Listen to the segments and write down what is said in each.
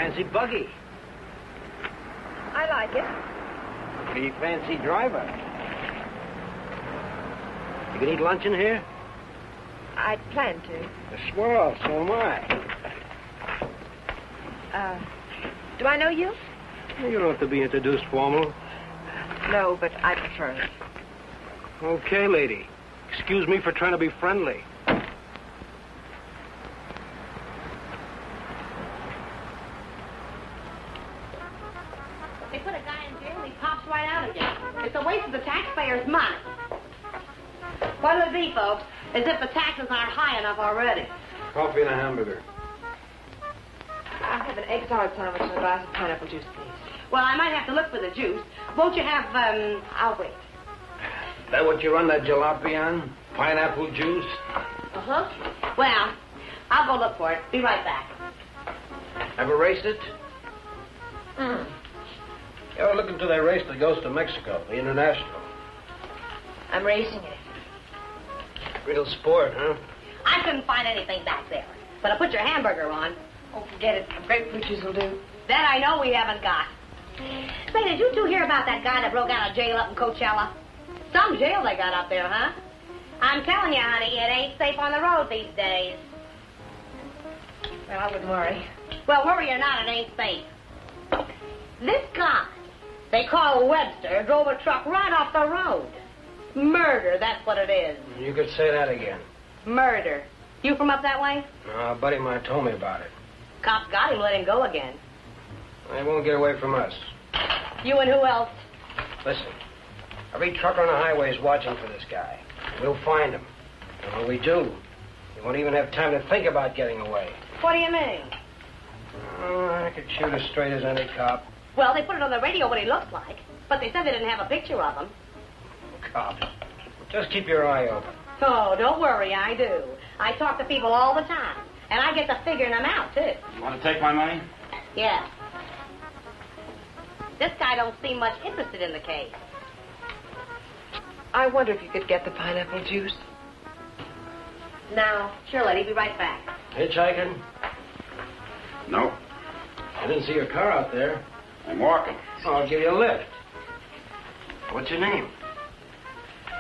fancy buggy. I like it. Pretty fancy driver. You can eat lunch in here? I'd plan to. Swell, so am I. Do I know you? You don't have to be introduced formal. No, but I prefer it. Okay, lady. Excuse me for trying to be friendly. They put a guy in jail and he pops right out again. It's a waste of the taxpayers' money. What'll it be, folks? As if the taxes aren't high enough already. Coffee and a hamburger. I'll have an egg salad sandwich and a glass of pineapple juice, please. Well, I might have to look for the juice. Won't you have, I'll wait. That what you run that jalopy on? Pineapple juice? Uh-huh. Well, I'll go look for it. Be right back. Ever raced it? Mm. You ought to look into that race that goes to Mexico, the International. I'm racing it. Real sport, huh? I couldn't find anything back there. But I put your hamburger on. Oh, forget it. Grapefruit juice will do. That I know we haven't got. Say, did you two hear about that guy that broke out of jail up in Coachella? Some jail they got up there, huh? I'm telling you, honey, it ain't safe on the road these days. Well, I wouldn't worry. Well, worry or not, it ain't safe. This guy, they call Webster, drove a truck right off the road. Murder, that's what it is. You could say that again. Murder. You from up that way? A buddy of mine told me about it. Cops got him, let him go again. They won't get away from us. You and who else? Listen, every trucker on the highway is watching for this guy. We'll find him. And when we do, he won't even have time to think about getting away. What do you mean? Oh, I could shoot as straight as any cop. Well, they put it on the radio what he looks like, but they said they didn't have a picture of him. Cop. Just keep your eye open. Oh, don't worry, I do. I talk to people all the time, and I get to figuring them out, too. You want to take my money? Yeah. This guy don't seem much interested in the case. I wonder if you could get the pineapple juice. Now, sure, lady, be right back. Hitchhiking? No. I didn't see your car out there. I'm walking. Oh, I'll give you a lift. What's your name?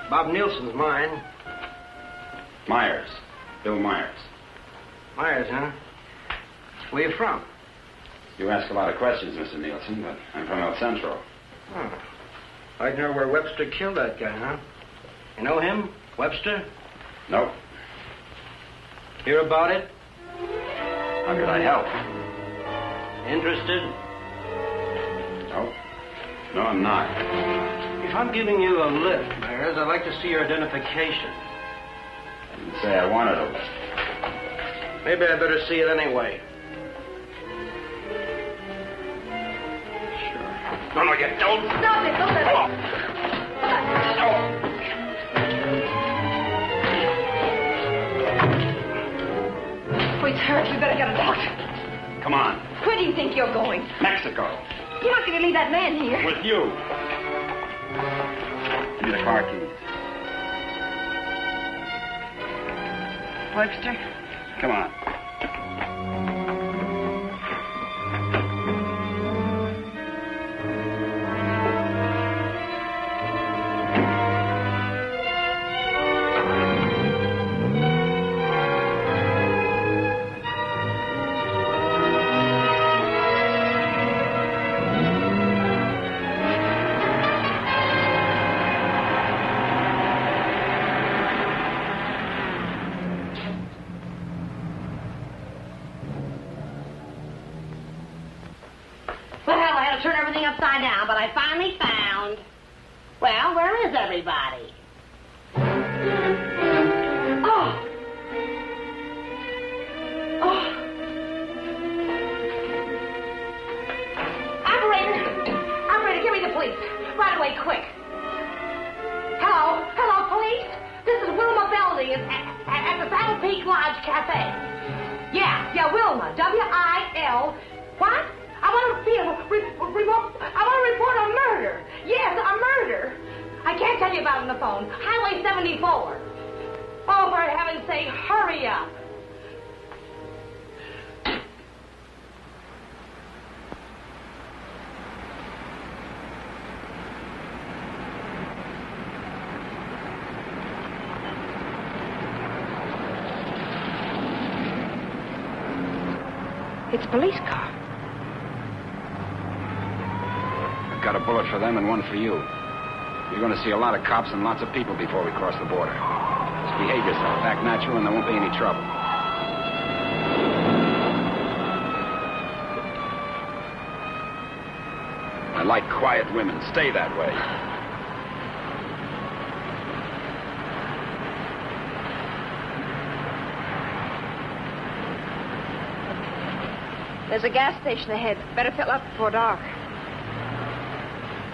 Bob Nielsen's mine. Myers. Bill Myers. Myers, huh? Where you from? You ask a lot of questions, Mr. Nielsen, but I'm from El Centro. Oh. I'd know where Webster killed that guy, huh? You know him? Webster? Nope. Hear about it? How could I help? Interested? Nope. No, I'm not. If I'm giving you a lift, Myers, I'd like to see your identification. I didn't say I wanted a lift. Maybe I better see it anyway. No, you don't. Stop it! Don't let it. Oh, he's hurt. We better get a doctor. Come on. Where do you think you're going? Mexico. You're not going to leave that man here. With you. Give me the car keys. Webster? Come on. Turn everything upside down, but I finally found... Well, where is everybody? Oh! Oh! Operator, give me the police. Right away, quick. Hello? Hello, police? This is Wilma Belding at the Saddle Peak Lodge Cafe. Yeah, Wilma. W-I-L... What? I want to report a murder. Yes, a murder. I can't tell you about it on the phone. Highway 74. Oh, for heaven's sake, hurry up. It's a police car. I've got a bullet for them and one for you. You're going to see a lot of cops and lots of people before we cross the border. Just behave yourself, act natural, and there won't be any trouble. I like quiet women. Stay that way. There's a gas station ahead. Better fill up before dark.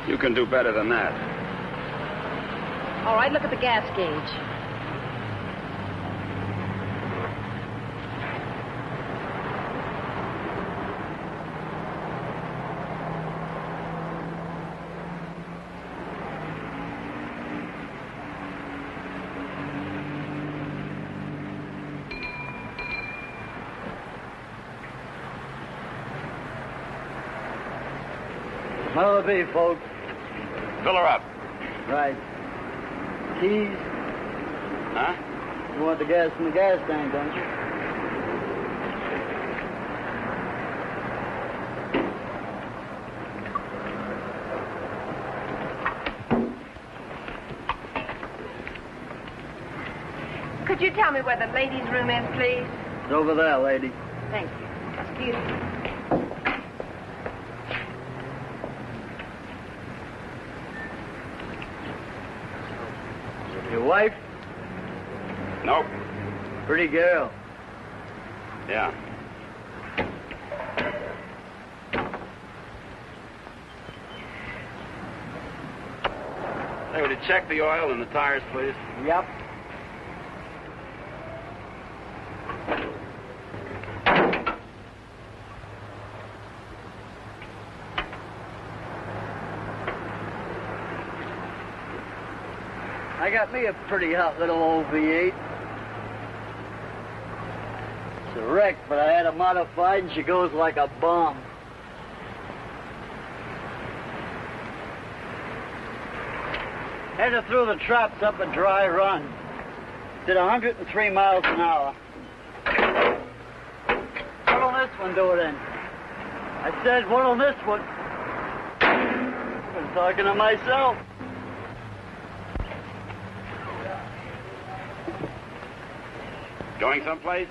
You can do better than that. All right, look at the gas gauge. What'll it be, folks? Fill her up. Right. Keys? Huh? You want the gas from the gas tank, don't you? Could you tell me where the ladies' room is, please? It's over there, lady. Thank you. Excuse me. Your wife? Nope. Pretty girl. Yeah. Hey, would you check the oil and the tires, please? Yep. I got me a pretty hot little old V8. It's a wreck, but I had her modified and she goes like a bomb. Had her through the traps up a dry run. Did 103 miles an hour. What'll this one do it in? I said, what'll this one? I'm talking to myself. Going someplace?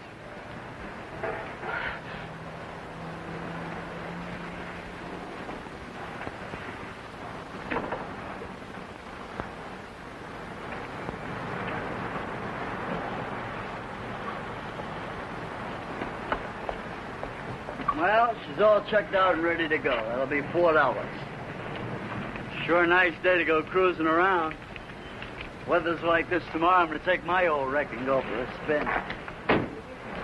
Well, she's all checked out and ready to go. That'll be $4. Sure a nice day to go cruising around. Weather's like this tomorrow, I'm going to take my old wreck and go for a spin.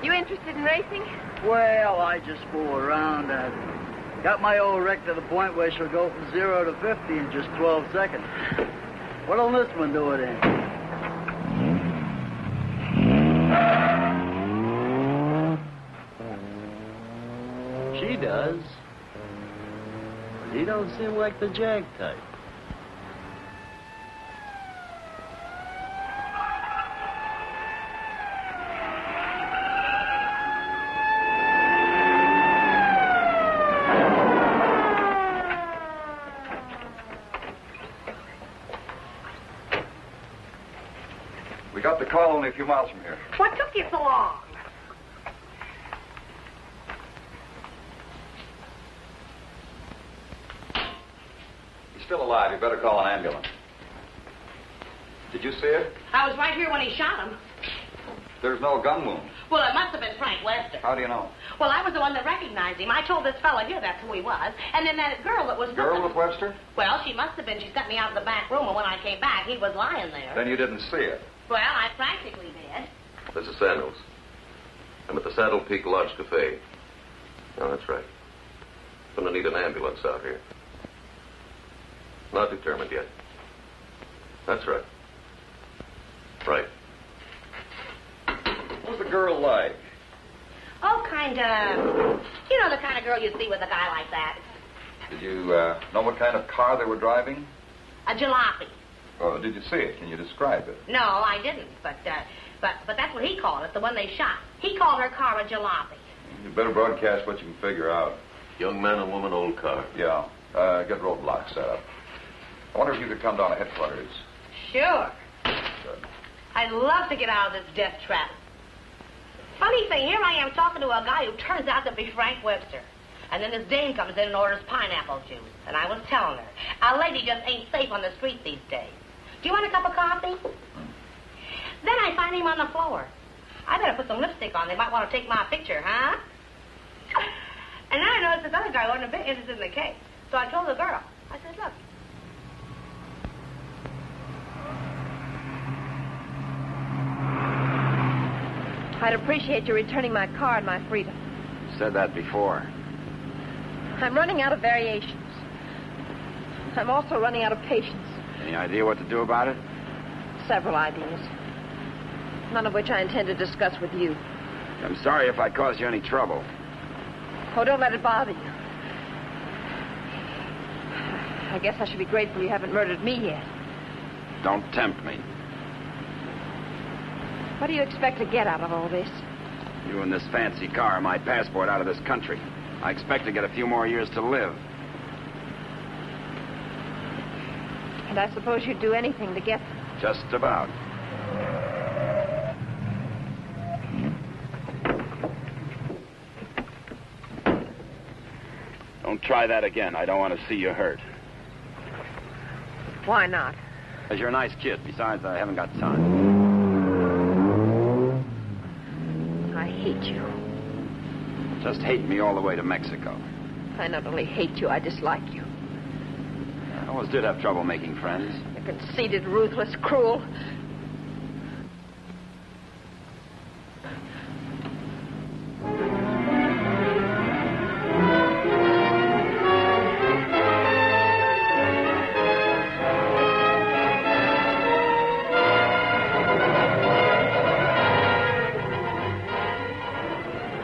You interested in racing? Well, I just fool around. Got my old wreck to the point where she'll go from 0 to 50 in just 12 seconds. What'll this one do it in? She does. But he don't seem like the jag type. We got the call only a few miles from here. What took you so long? He's still alive. You better call an ambulance. Did you see it? I was right here when he shot him. There's no gun wound. Well, it must have been Frank Lester. How do you know? Well, I was the one that recognized him. I told this fellow here that's who he was. And then that girl that was... Girl with Webster? Well, she must have been. She sent me out of the back room, and when I came back, he was lying there. Then you didn't see it. Well, I practically did. This is Samuels. I'm at the Saddle Peak Lodge Cafe. Oh, that's right. Gonna need an ambulance out here. Not determined yet. That's right. Right. What was the girl like? Oh, kind of... You know the kind of girl you see with a guy like that. Did you know what kind of car they were driving? A jalopy. Oh, did you see it? Can you describe it? No, I didn't. But that's what he called it, the one they shot. He called her car a jalopy. You better broadcast what you can figure out. Young man and woman, old car. Yeah. Get roadblocks set up. I wonder if you could come down to headquarters. Sure. Good. I'd love to get out of this death trap. Funny thing, here I am talking to a guy who turns out to be Frank Webster. And then this dame comes in and orders pineapple juice. And I was telling her, a lady just ain't safe on the street these days. Do you want a cup of coffee? Then I find him on the floor. I better put some lipstick on. They might want to take my picture, huh? And then I noticed this other guy wasn't a bit interested in the case. So I told the girl. I said, look. I'd appreciate you returning my car and my freedom. Said that before. I'm running out of variations. I'm also running out of patience. Any idea what to do about it? Several ideas. None of which I intend to discuss with you. I'm sorry if I caused you any trouble. Oh, don't let it bother you. I guess I should be grateful you haven't murdered me yet. Don't tempt me. What do you expect to get out of all this? You and this fancy car are my passport out of this country. I expect to get a few more years to live. And I suppose you'd do anything to get them. Just about. Don't try that again. I don't want to see you hurt. Why not? Because you're a nice kid. Besides, I haven't got time. I hate you. Just hate me all the way to Mexico. I not only hate you, I dislike you. I always did have trouble making friends. You're conceited, ruthless, cruel.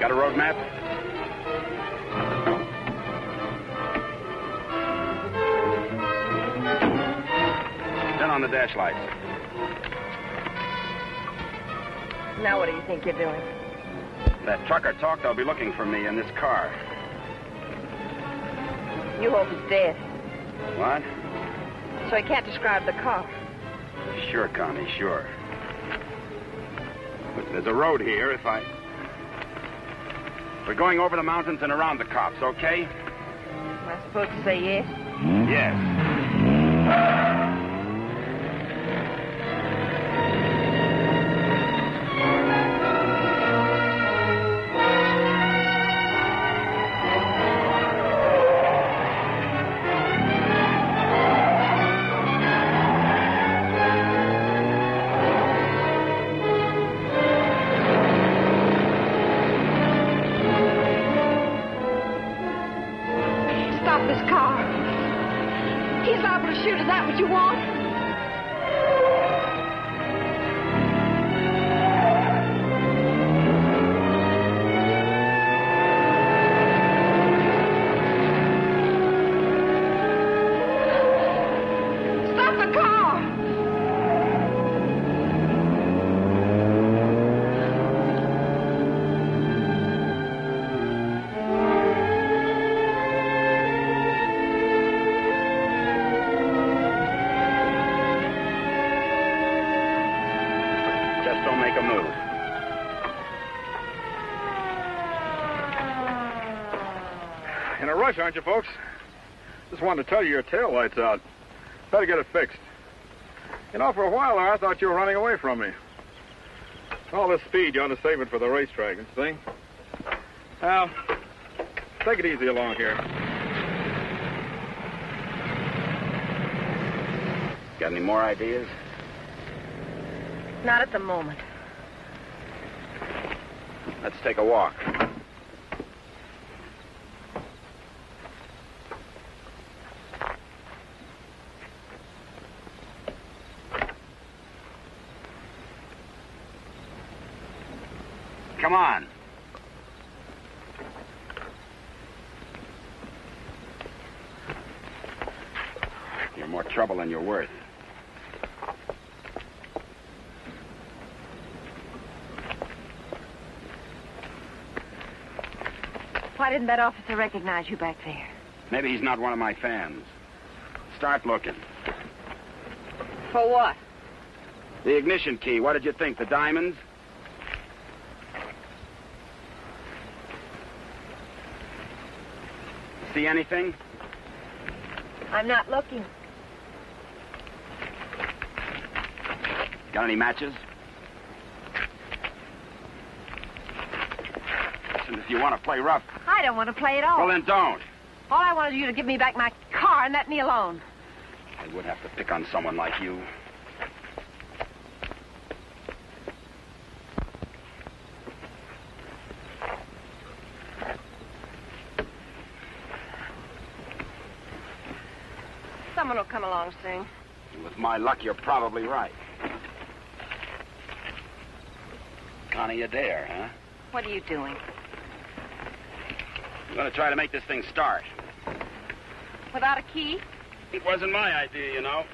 Got a road map? Turn on the dash lights. Now what do you think you're doing? That trucker talked. They'll be looking for me in this car. You hope he's dead, What? so he can't describe the car. Sure, Connie, sure. Look, there's a road here. We're going over the mountains and around the cops, okay? Am I supposed to say yes? Yes. Stop this car. He's liable to shoot. Is that what you want? Stop the car! Just don't make a move. In a rush, aren't you, folks? Just wanted to tell you your tail light's out. Better get it fixed. You know, for a while there, I thought you were running away from me. All this speed, you ought to save it for the racetrack, you see? Now, take it easy along here. Got any more ideas? Not at the moment. Let's take a walk. Come on. You're more trouble than you're worth. Why didn't that officer recognize you back there? Maybe he's not one of my fans. Start looking. For what? The ignition key. What did you think? The diamonds? See anything? I'm not looking. Got any matches? Listen, if you want to play rough... I don't want to play at all. Well, then don't. All I wanted you to give me back my car and let me alone. I would have to pick on someone like you. Someone will come along soon. With my luck, you're probably right. Connie, you dare, huh? What are you doing? I'm going to try to make this thing start. Without a key? It wasn't my idea, you know.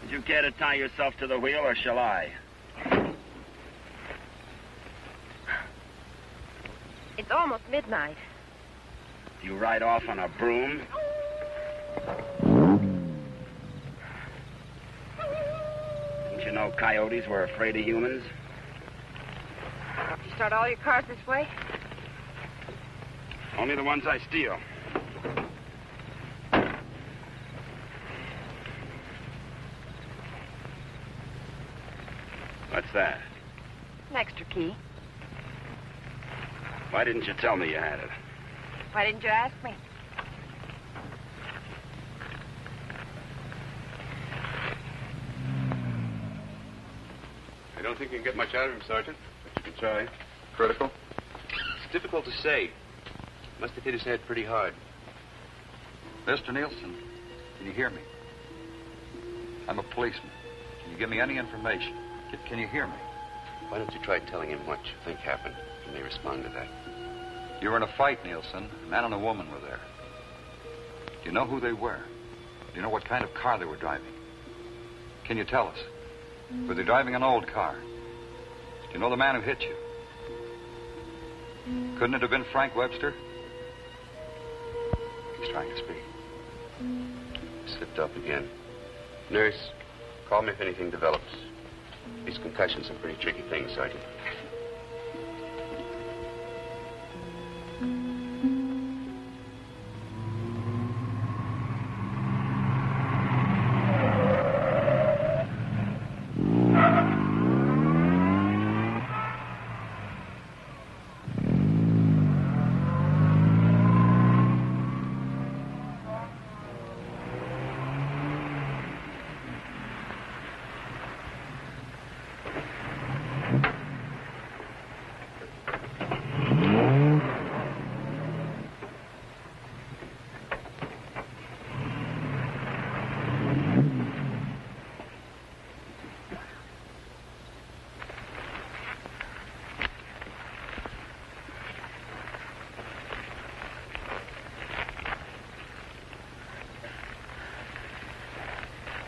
Would you care to tie yourself to the wheel, or shall I? It's almost midnight. Do you ride off on a broom? Didn't you know coyotes were afraid of humans? You start all your cars this way? Only the ones I steal. What's that? An extra key. Why didn't you tell me you had it? Why didn't you ask me? I don't think you can get much out of him, Sergeant, but you can try. Critical? It's difficult to say. Must have hit his head pretty hard. Mr. Nielsen, can you hear me? I'm a policeman. Can you give me any information? Can you hear me? Why don't you try telling him what you think happened? He may respond to that. You were in a fight, Nielsen. A man and a woman were there. Do you know who they were? Do you know what kind of car they were driving? Can you tell us? Were they driving an old car? Do you know the man who hit you? Couldn't it have been Frank Webster? He's trying to speak. He slipped up again. Nurse, call me if anything develops. These concussions are pretty tricky things, Sergeant.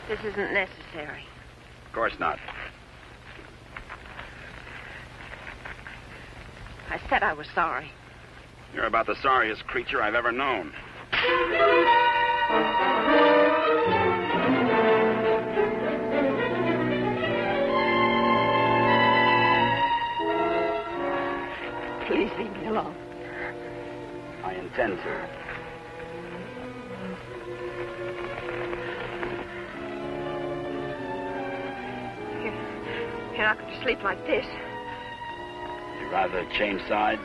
This isn't necessary. Of course not. I said I was sorry. You're about the sorriest creature I've ever known. Please leave me alone. I intend to. You're not going to sleep like this. You'd rather change sides?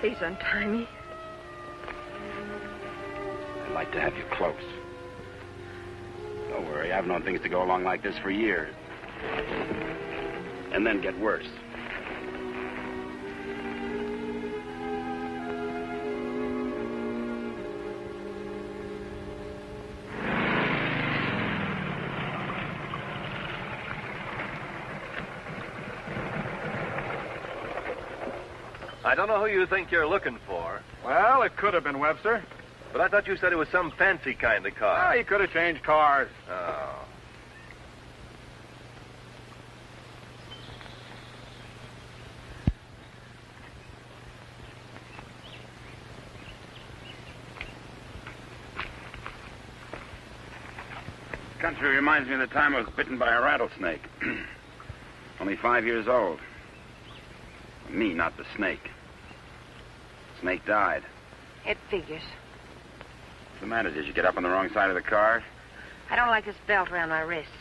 Please untie me. I'd like to have you close. Don't worry, I've known things to go along like this for years. And then get worse. I don't know who you think you're looking for. Well, it could have been Webster. But I thought you said it was some fancy kind of car. Oh, he could have changed cars. Oh. Country reminds me of the time I was bitten by a rattlesnake. Only 5 years old. Me, not the snake. Snake died. It figures. What's the matter? Did you get up on the wrong side of the car? I don't like this belt around my wrists.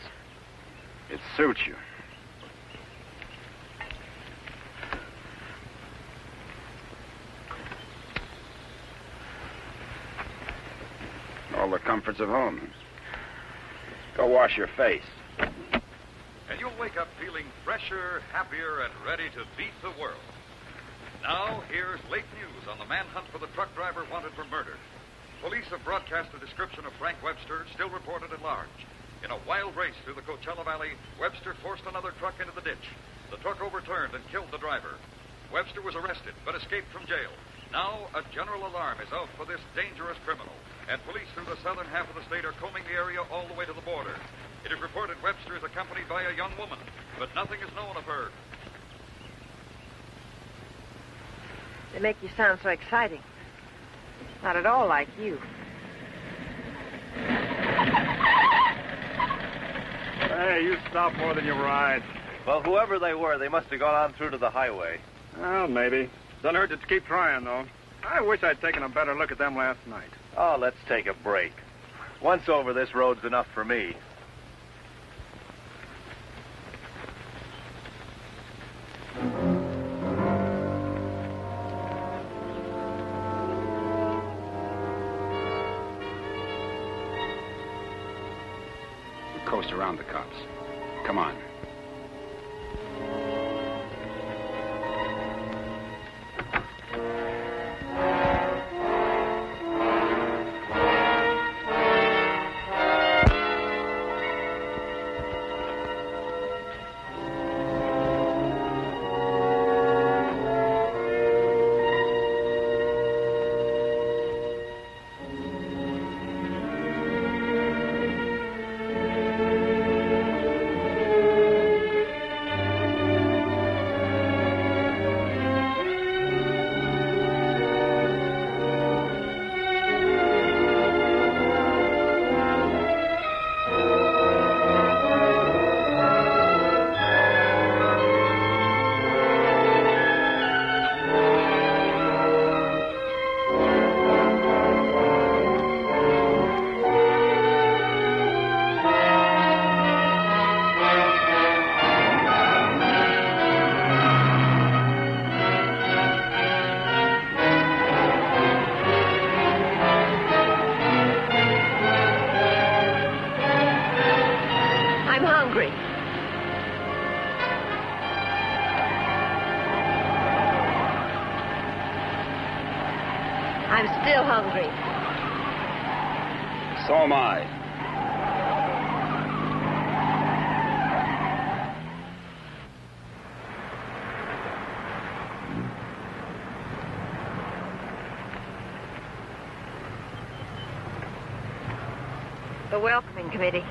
It suits you. All the comforts of home. Go wash your face. And you'll wake up feeling fresher, happier, and ready to beat the world. Now, here's late news on the manhunt for the truck driver wanted for murder. Police have broadcast a description of Frank Webster, still reported at large. In a wild race through the Coachella Valley, Webster forced another truck into the ditch. The truck overturned and killed the driver. Webster was arrested, but escaped from jail. Now, a general alarm is out for this dangerous criminal, and police through the southern half of the state are combing the area all the way to the border. It is reported Webster is accompanied by a young woman, but nothing is known of her. They make you sound so exciting. Not at all like you. Hey, you stop more than you ride. Well, whoever they were, they must have gone on through to the highway. Well, maybe. Doesn't hurt to keep trying, though. I wish I'd taken a better look at them last night. Oh, let's take a break. Once over, this road's enough for me. Coast around the cops. Come on. I'm still hungry. So am I. The welcoming committee.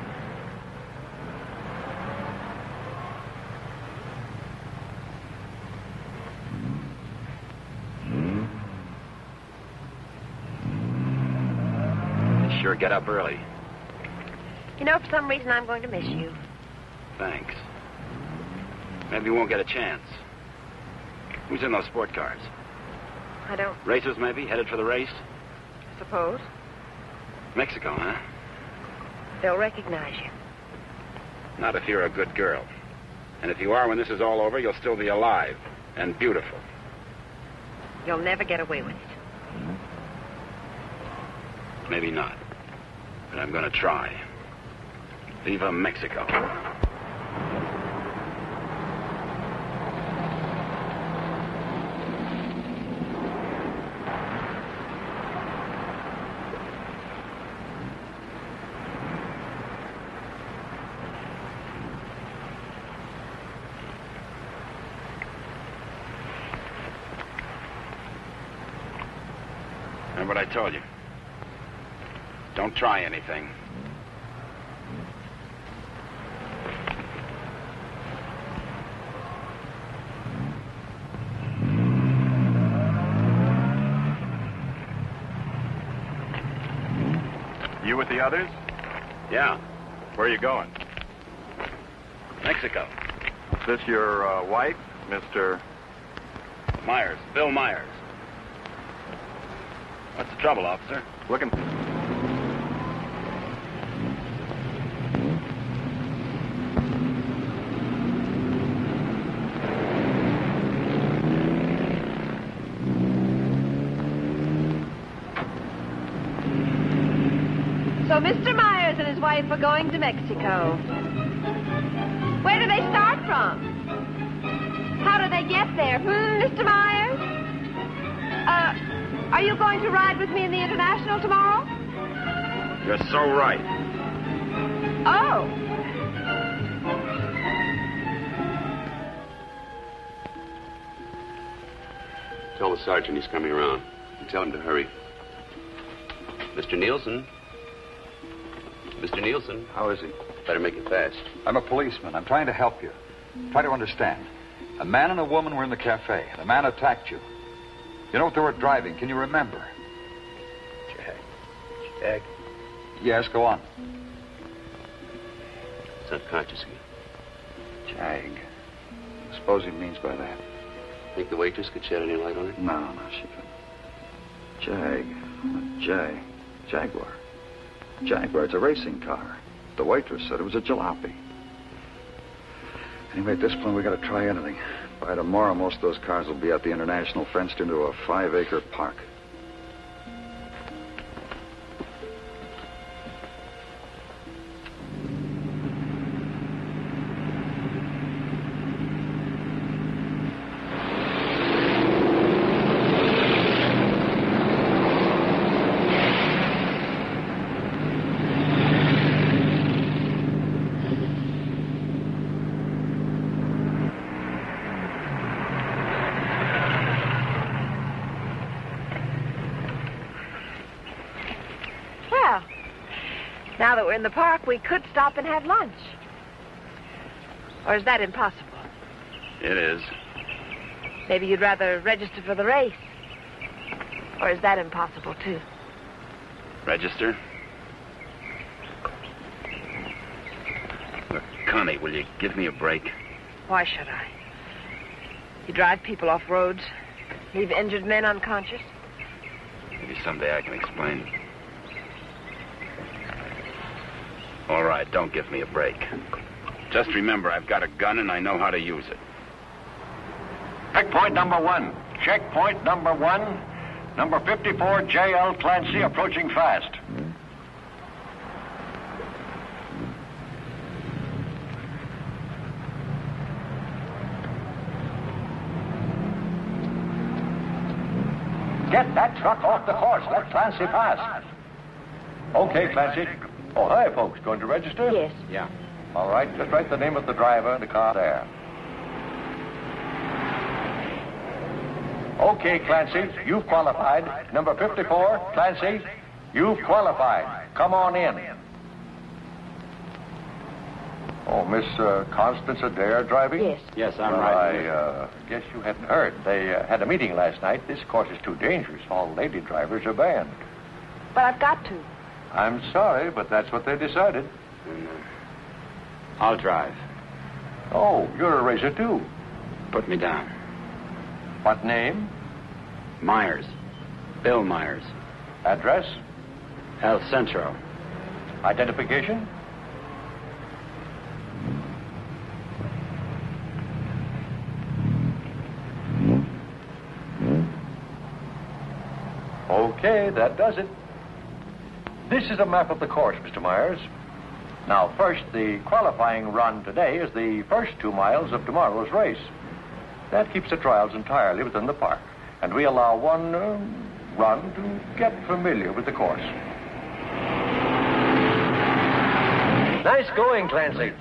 They sure get up early. You know, for some reason, I'm going to miss you. Thanks. Maybe we won't get a chance. Who's in those sport cars? I don't Racers, maybe? Headed for the race? suppose. Mexico, huh? They'll recognize you. Not if you're a good girl. And if you are, when this is all over, you'll still be alive and beautiful. You'll never get away with it. Maybe not. But I'm going to try. Viva Mexico. Remember what I told you? Don't try anything. You with the others? Yeah, Where are you going? Mexico. Is this your wife, Mr. Myers, Bill Myers. What's the trouble, officer? Looking. So Mr. Myers and his wife are going to Mexico. Where do they start from? How do they get there? Mr. Myers? Are you going to ride with me in the International tomorrow? You're so right. Oh. Tell the sergeant he's coming around. And tell him to hurry. Mr. Nielsen? Mr. Nielsen? How is he? Better make it fast. I'm a policeman. I'm trying to help you. Try to understand. A man and a woman were in the cafe. The man attacked you. You know what they were driving? Can you remember? Jag. Yes, go on. He's unconscious again. Jag. I suppose he means by that. Think the waitress could shed any light on it? No, she couldn't. Jag. Jaguar. Jaguar, it's a racing car. The waitress said it was a jalopy. Anyway, at this point, we got to try anything. By tomorrow, most of those cars will be at the International, fenced into a 5-acre park. Now that we're in the park, we could stop and have lunch. Or is that impossible? It is. Maybe you'd rather register for the race. Or is that impossible, too? Register? Look, Connie, will you give me a break? Why should I? You drive people off roads, leave injured men unconscious. Maybe someday I can explain. All right, don't give me a break. Just remember, I've got a gun and I know how to use it. Checkpoint number 1. Checkpoint number 1. Number 54, J.L. Clancy, approaching fast. Get that truck off the course. Let Clancy pass. Okay, Clancy. Oh, hi, folks. Going to register? Yes. Yeah. All right, just write the name of the driver and the car there. Okay, Clancy, you've qualified. Number 54, Clancy, you've qualified. Come on in. Oh, Miss Constance Adair driving? Yes. Yes, I'm Well, right. I guess you hadn't heard. They had a meeting last night. This course is too dangerous. All lady drivers are banned. But I've got to. I'm sorry, but that's what they decided. I'll drive. Oh, you're a racer, too. Put me down. What name? Myers. Bill Myers. Address? El Centro. Identification? Okay, that does it. This is a map of the course, Mr. Myers. Now, first, the qualifying run today is the first 2 miles of tomorrow's race. That keeps the trials entirely within the park, and we allow one run to get familiar with the course. Nice going, Clancy.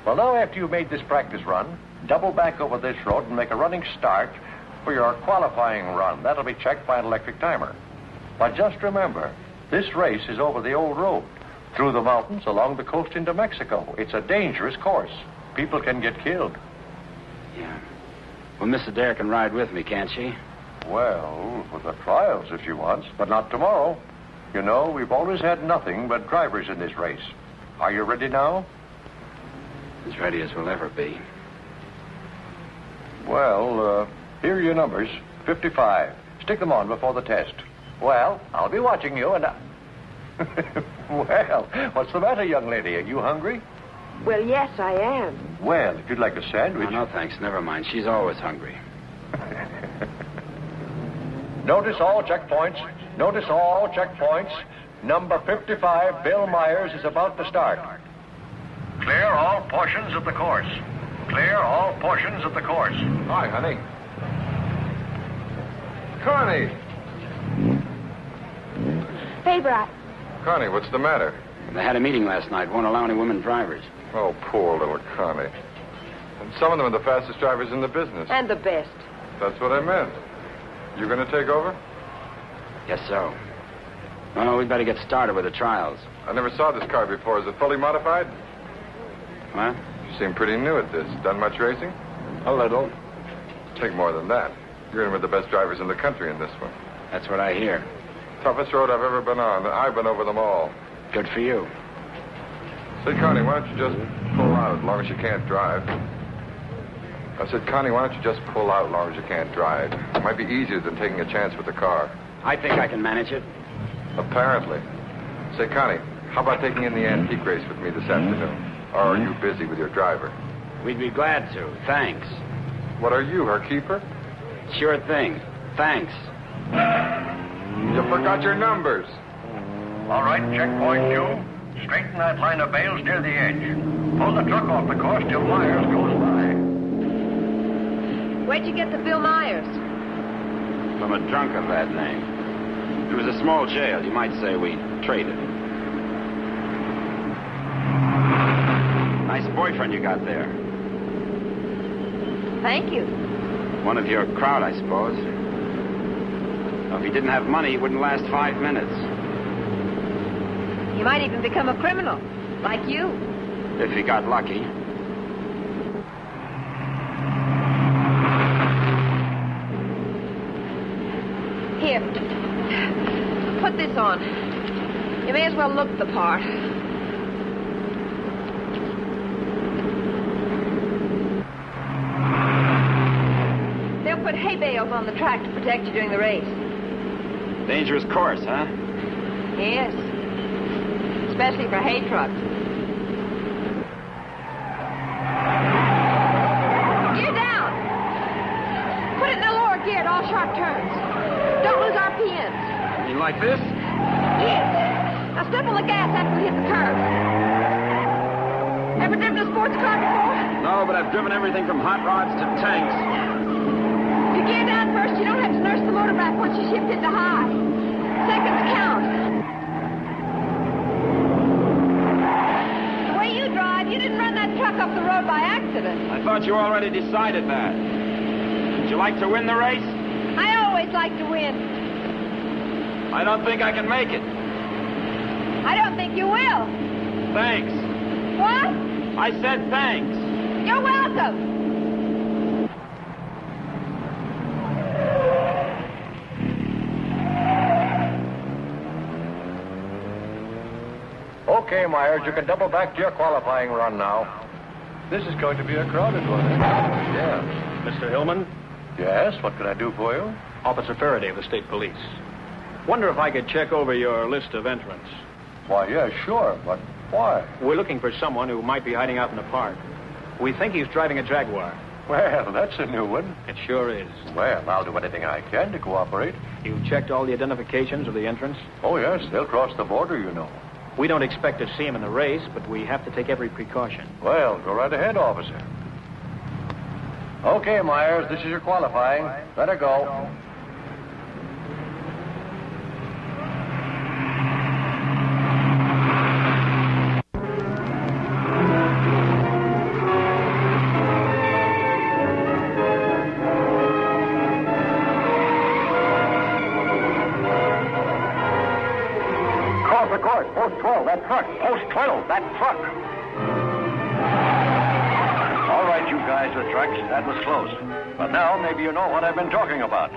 Well, now, after you've made this practice run, double back over this road and make a running start for your qualifying run. That'll be checked by an electric timer. But just remember, This race is over the old road, through the mountains, along the coast into Mexico. It's a dangerous course. People can get killed. Yeah. Well, Miss Adair can ride with me, can't she? Well, for the trials if she wants, but not tomorrow. You know, we've always had nothing but drivers in this race. Are you ready now? As ready as we'll ever be. Well, here are your numbers. 55. Stick them on before the test. Well, I'll be watching you and Well, what's the matter, young lady? Are you hungry? Well, yes, I am. Well, if you'd like a sandwich... No, thanks. Never mind. She's always hungry. Notice all checkpoints. Notice all checkpoints. Number 55, Bill Myers, is about to start. Clear all portions of the course. Clear all portions of the course. Hi, honey. Connie! Favor, Connie, what's the matter? They had a meeting last night. Won't allow any women drivers. Oh, poor little Connie. And some of them are the fastest drivers in the business. And the best. That's what I meant. You going to take over? Guess so. Well, we'd better get started with the trials. I never saw this car before. Is it fully modified? What? You seem pretty new at this. Done much racing? A little. Take more than that. You're in with the best drivers in the country in this one. That's what I hear. Toughest road I've ever been on. I've been over them all. Good for you. Say, Connie, why don't you just pull out as long as you can't drive? I said, Connie, why don't you just pull out as long as you can't drive? It might be easier than taking a chance with the car. I think I can manage it. Apparently. Say, Connie, how about taking in the antique race with me this afternoon? Or are you busy with your driver? We'd be glad to. Thanks. What are you, her keeper? Sure thing. Thanks. You forgot your numbers. All right, checkpoint 2. Straighten that line of bales near the edge. Pull the truck off the course till Myers goes by. Where'd you get the Bill Myers? From a drunk of that name. It was a small jail. You might say we traded. Nice boyfriend you got there. Thank you. One of your crowd, I suppose. Well, if he didn't have money, he wouldn't last 5 minutes. He might even become a criminal, like you. If he got lucky. Here. Put this on. You may as well look the part. They'll put hay bales on the track to protect you during the race. Dangerous course, huh? Yes. Especially for hay trucks. Gear down. Put it in the lower gear at all sharp turns. Don't lose RPMs. You like this? Yes. Now step on the gas after we hit the curve. Ever driven a sports car before? No, but I've driven everything from hot rods to tanks. If you gear down first, you don't have to nurse the motor back once you shift into high. Seconds count. The way you drive, you didn't run that truck off the road by accident. I thought you already decided that. Would you like to win the race? I always like to win. I don't think I can make it. I don't think you will. Thanks. What? I said thanks. You're welcome. Okay, Myers, you can double back to your qualifying run now. This is going to be a crowded one. Yes. Mr. Hillman? Yes, what can I do for you? Officer Faraday of the State Police. Wonder if I could check over your list of entrants. Why, yes, sure, but why? We're looking for someone who might be hiding out in the park. We think he's driving a Jaguar. Well, that's a new one. It sure is. Well, I'll do anything I can to cooperate. You checked all the identifications of the entrants? Oh, yes, they'll cross the border, you know. We don't expect to see him in the race, but we have to take every precaution. Well, go right ahead, officer. Okay, Myers, this is your qualifying. Let her go. 12, that truck. Post 12, that truck. All right, you guys with trucks, that was close. But now maybe you know what I've been talking about.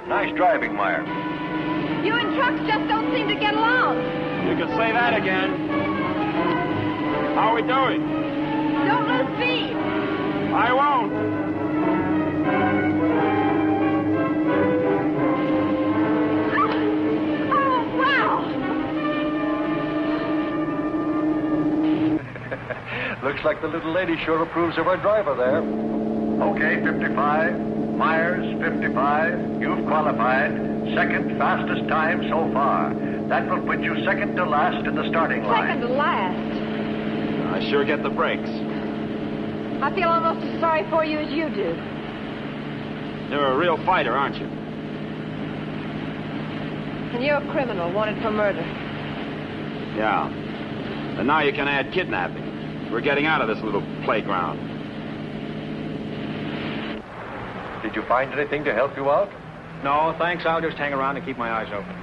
Nice driving, Meyer. You and trucks just don't seem to get along. You can say that again. How are we doing? Don't lose speed. I won't. Oh, wow. Looks like the little lady sure approves of our driver there. Okay, 55. Myers, 55. You've qualified. Second fastest time so far. That will put you second to last in the starting line. Second to last. I sure get the breaks. I feel almost as sorry for you as you do. You're a real fighter, aren't you? And you're a criminal wanted for murder. Yeah. And now you can add kidnapping. We're getting out of this little playground. Did you find anything to help you out? No, thanks. I'll just hang around and keep my eyes open.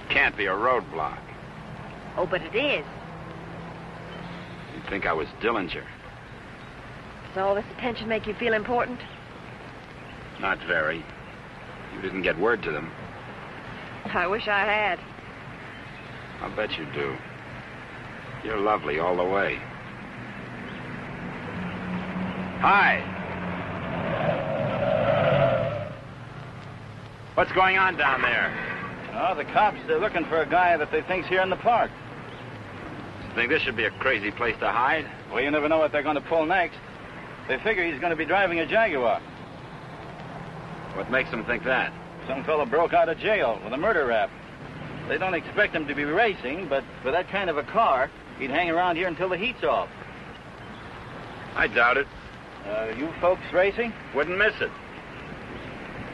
Can't be a roadblock. Oh, but it is. You'd think I was Dillinger. Does all this attention make you feel important? Not very. You didn't get word to them. I wish I had. I'll bet you do. You're lovely all the way. Hi. What's going on down there? Oh, the cops, they're looking for a guy that they think's here in the park. You think this should be a crazy place to hide? Well, you never know what they're going to pull next. They figure he's going to be driving a Jaguar. What makes them think that? Some fellow broke out of jail with a murder rap. They don't expect him to be racing, but for that kind of a car, he'd hang around here until the heat's off. I doubt it. You folks racing? Wouldn't miss it.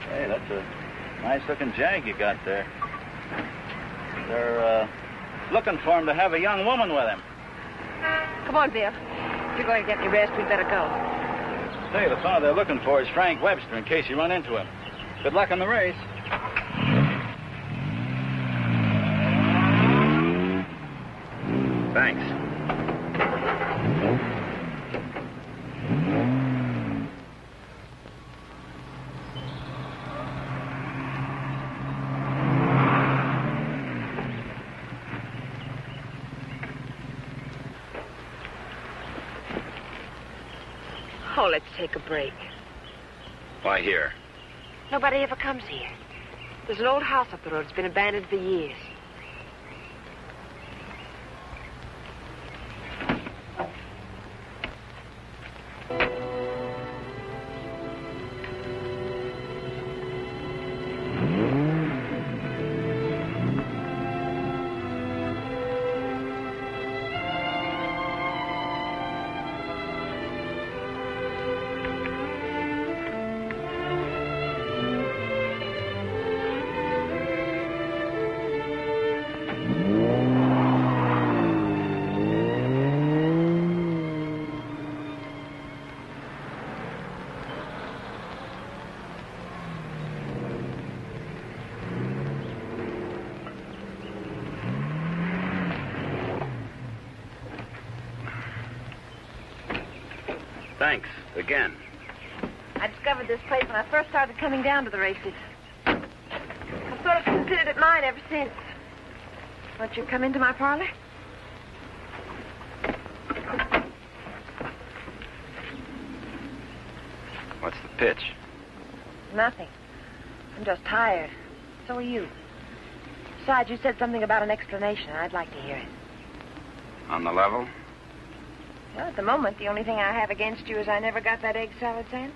Hey, that's a nice-looking Jag you got there. They're looking for him to have a young woman with him. Come on, Bill. If you're going to get any rest, we'd better go. Say, the fellow they're looking for is Frank Webster, in case you run into him. Good luck on the race. Thanks. Oh, let's take a break. Why here? Nobody ever comes here. There's an old house up the road. It's been abandoned for years. Thanks, again. I discovered this place when I first started coming down to the races. I've sort of considered it mine ever since. Won't you come into my parlor? What's the pitch? Nothing. I'm just tired. So are you. Besides, you said something about an explanation. I'd like to hear it. On the level? Well, at the moment, the only thing I have against you is I never got that egg salad sandwich.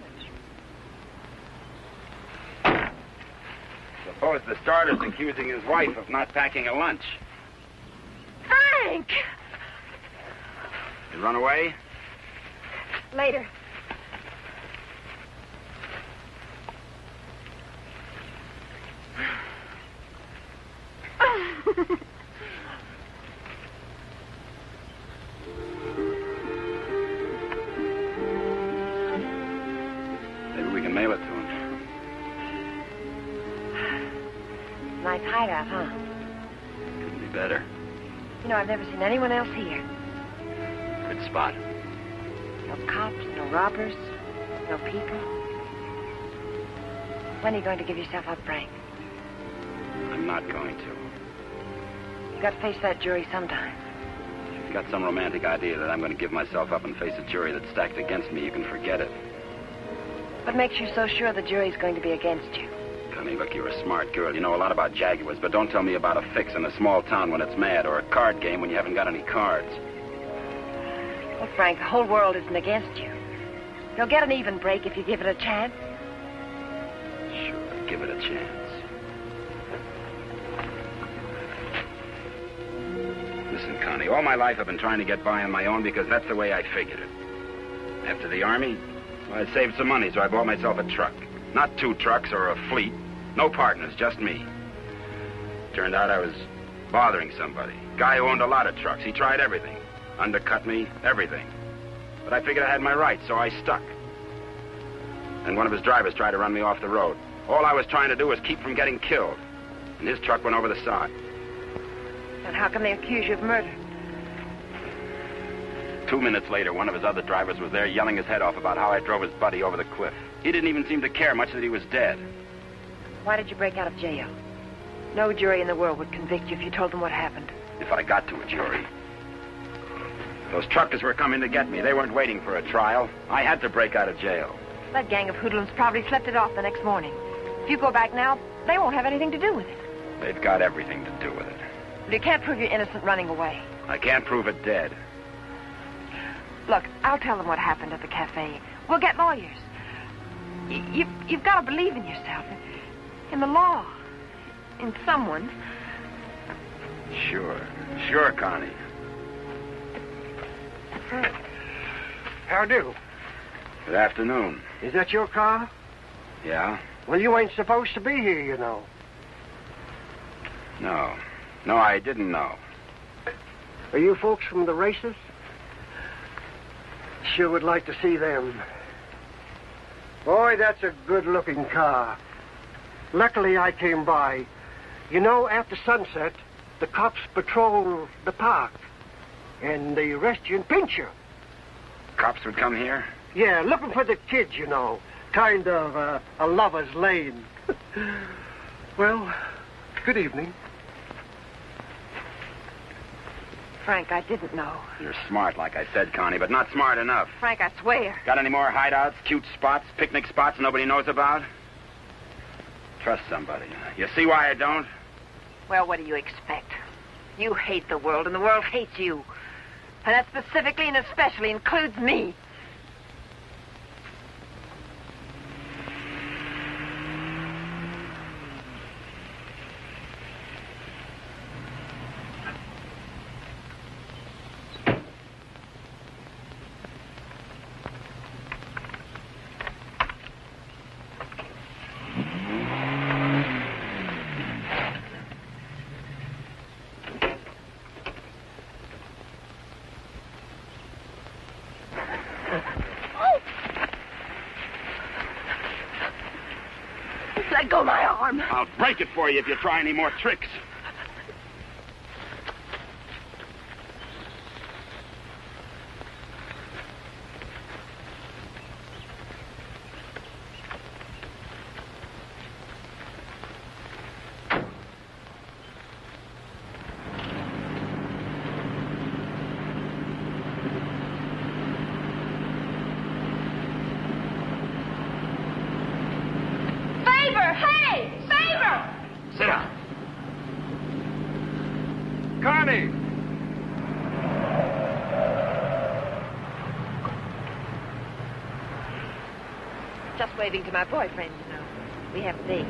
Suppose the starter's accusing his wife of not packing a lunch. Frank! You run away? Later. Maybe we can mail it to him. Nice hideout, huh? Couldn't be better. You know, I've never seen anyone else here. Good spot. No cops, no robbers, no people. When are you going to give yourself up, Frank? I'm not going to. You got to face that jury sometime. If you've got some romantic idea that I'm going to give myself up and face a jury that's stacked against me, you can forget it. What makes you so sure the jury's going to be against you? Connie, look, you're a smart girl. You know a lot about Jaguars, but don't tell me about a fix in a small town when it's mad or a card game when you haven't got any cards. Well, Frank, the whole world isn't against you. You'll get an even break if you give it a chance. Sure, give it a chance. Listen, Connie, all my life I've been trying to get by on my own because that's the way I figured it. After the Army, well, I saved some money, so I bought myself a truck. Not 2 trucks or a fleet. No partners, just me. Turned out I was bothering somebody. Guy who owned a lot of trucks. He tried everything. Undercut me, everything. But I figured I had my rights, so I stuck. And one of his drivers tried to run me off the road. All I was trying to do was keep from getting killed. And his truck went over the side. And how can they accuse you of murder? 2 minutes later, one of his other drivers was there yelling his head off about how I drove his buddy over the cliff. He didn't even seem to care much that he was dead. Why did you break out of jail? No jury in the world would convict you if you told them what happened. If I got to a jury. Those truckers were coming to get me. They weren't waiting for a trial. I had to break out of jail. That gang of hoodlums probably slept it off the next morning. If you go back now, they won't have anything to do with it. They've got everything to do with it. But you can't prove you're innocent running away. I can't prove it dead. Look, I'll tell them what happened at the cafe. We'll get lawyers. You've got to believe in yourself, in the law, in someone. Sure, Connie. How do? Good afternoon. Is that your car? Yeah? Well, you ain't supposed to be here, you know. No, I didn't know. Are you folks from the races? Sure would like to see them. Boy, that's a good-looking car. Luckily, I came by. You know, after sunset, the cops patrol the park. And they arrest you and pinch you. Cops would come here? Yeah, looking for the kids, you know. Kind of a lover's lane. Well, good evening. Frank, I didn't know. You're smart, like I said, Connie, but not smart enough. Frank, I swear. Got any more hideouts, cute spots, picnic spots nobody knows about? Trust somebody. You see why I don't? Well, what do you expect? You hate the world, and the world hates you. And that specifically and especially includes me. Let go my arm. I'll break it for you if you try any more tricks. Hey! Favor! Sit down. Connie! Just waving to my boyfriend, you know. We have a date.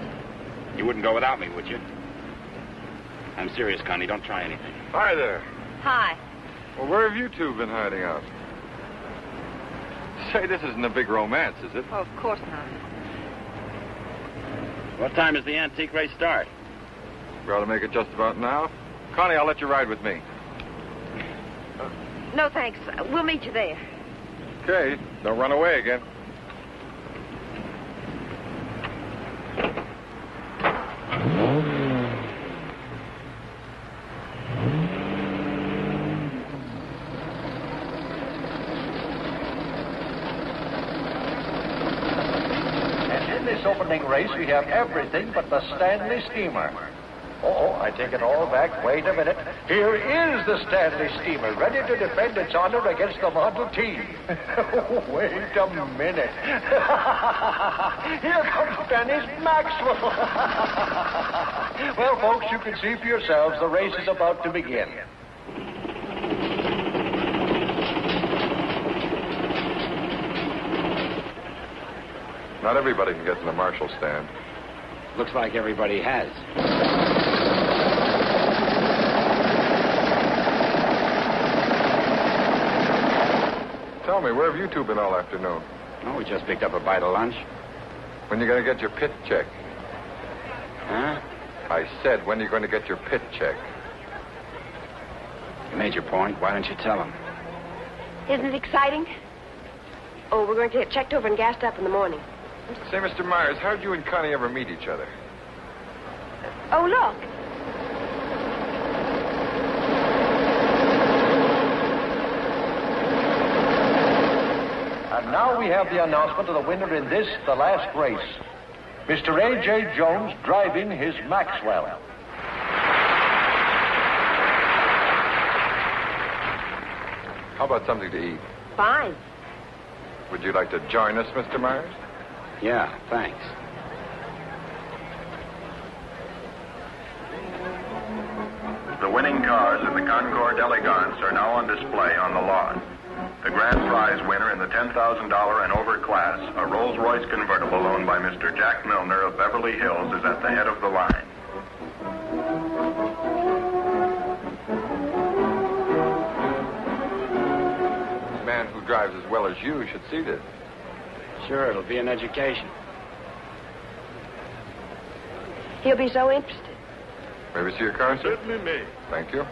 You wouldn't go without me, would you? I'm serious, Connie. Don't try anything. Hi there. Hi. Well, where have you two been hiding out? Say, this isn't a big romance, is it? Oh, of course not. What time does the antique race start? We ought to make it just about now. Connie, I'll let you ride with me. No, thanks. We'll meet you there. Okay, don't run away again. And in this opening race, we have everything but the Stanley Steamer. Oh, I take it all back. Wait a minute. Here is the Stanley Steamer, ready to defend its honor against the Model T. Wait a minute. Here comes Dennis Maxwell. Well, folks, you can see for yourselves the race is about to begin. Not everybody can get to the marshal stand. Looks like everybody has. Tell me, where have you two been all afternoon? Oh, we just picked up a bite of lunch. When you going to get your pit check? Huh? I said, when are you going to get your pit check? You made your point. Why don't you tell him? Isn't it exciting? Oh, we're going to get checked over and gassed up in the morning. Say, Mr. Myers, how'd you and Connie ever meet each other? Oh, look. And now we have the announcement of the winner in this, the last race. Mr. A.J. Jones driving his Maxwell. How about something to eat? Fine. Would you like to join us, Mr. Myers? Yeah, thanks. The winning cars in the Concord Elegance are now on display on the lawn. The grand prize winner in the $10,000 and over class, a Rolls-Royce convertible owned by Mr. Jack Milner of Beverly Hills, is at the head of the line. A man who drives as well as you should see this. Sure, it'll be an education. He'll be so interested. May we see your car, sir? Certainly may. Thank you.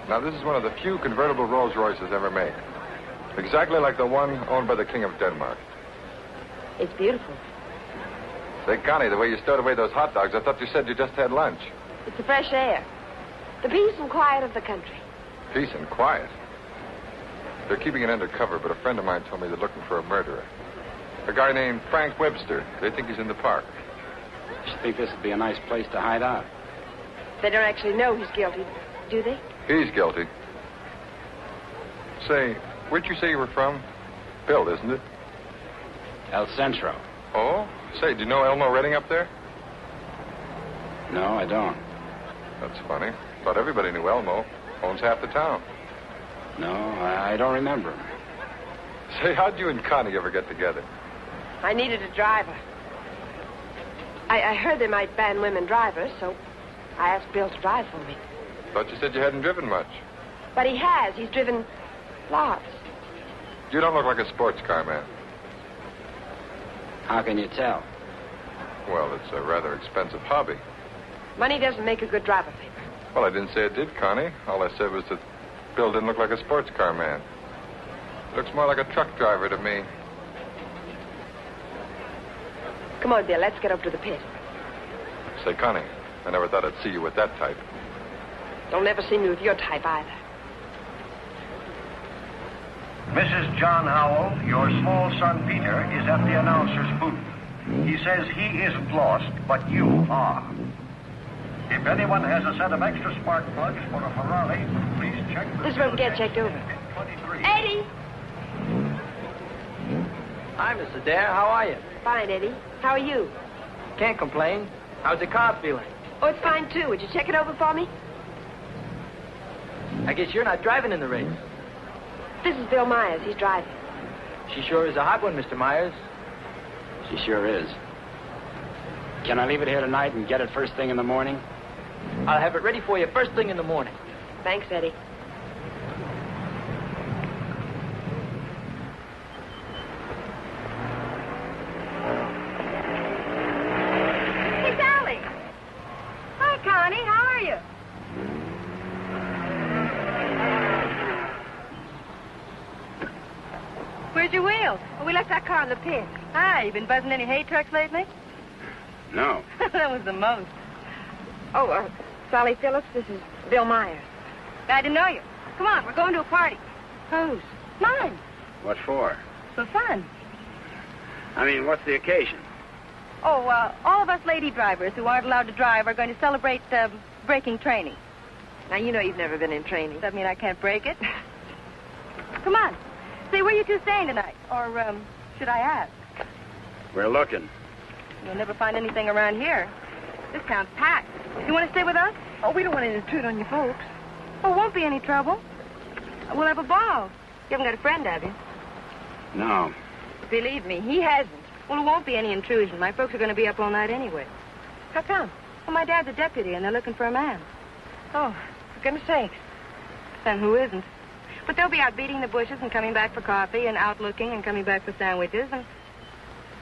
Now, this is one of the few convertible Rolls-Royces ever made. Exactly like the one owned by the King of Denmark. It's beautiful. Say, Connie, the way you stowed away those hot dogs, I thought you said you just had lunch. It's the fresh air. The peace and quiet of the country. Peace and quiet. They're keeping it undercover, but a friend of mine told me they're looking for a murderer. A guy named Frank Webster. They think he's in the park. You think this would be a nice place to hide out? They don't actually know he's guilty, do they? He's guilty. Say, where'd you say you were from? Bill, isn't it? El Centro. Oh? Say, do you know Elmo Redding up there? No, I don't. That's funny. Thought everybody knew Elmo. Owns half the town. No, I don't remember him. Say, how'd you and Connie ever get together? I needed a driver. I heard they might ban women drivers, so I asked Bill to drive for me. Thought you said you hadn't driven much. But he has. He's driven lots. You don't look like a sports car man. How can you tell? Well, it's a rather expensive hobby. Money doesn't make a good driver, Pip. Well, I didn't say it did, Connie. All I said was that Bill didn't look like a sports car man. Looks more like a truck driver to me. Come on, Bill. Let's get up to the pit. Say, Connie, I never thought I'd see you with that type. Don't ever see me with your type either. Mrs. John Howell, your small son Peter is at the announcer's booth. He says he isn't lost, but you are. If anyone has a set of extra spark plugs for a Ferrari, please check the... This is where we get checked over. Eddie! Hi, Miss Adair. How are you? Fine, Eddie. How are you? Can't complain. How's the car feeling? Oh, it's fine, too. Would you check it over for me? I guess you're not driving in the race. This is Bill Myers. He's driving. She sure is a hot one, Mr. Myers. She sure is. Can I leave it here tonight and get it first thing in the morning? I'll have it ready for you first thing in the morning. Thanks, Eddie. Hey, Sally. Hi, Connie. How are you? left that car in the pit. Hi, you been buzzing any hay trucks lately? No. That was the most. Oh, Sally Phillips, this is Bill Myers. Glad to know you. Come on, we're going to a party. Whose? Mine. What for? For fun. I mean, what's the occasion? Oh, all of us lady drivers who aren't allowed to drive are going to celebrate breaking training. Now, you know you've never been in training. Does that mean I can't break it? Come on. Say, where you two staying tonight? Or, should I ask? We're looking. You'll never find anything around here. This town's packed. You want to stay with us? Oh, we don't want to intrude on you folks. Oh, won't be any trouble. We'll have a ball. You haven't got a friend, have you? No. Believe me, he hasn't. Well, it won't be any intrusion. My folks are going to be up all night anyway. How come? Well, my dad's a deputy, and they're looking for a man. Oh, for goodness sakes. Then who isn't? But they'll be out beating the bushes and coming back for coffee and out looking and coming back for sandwiches and...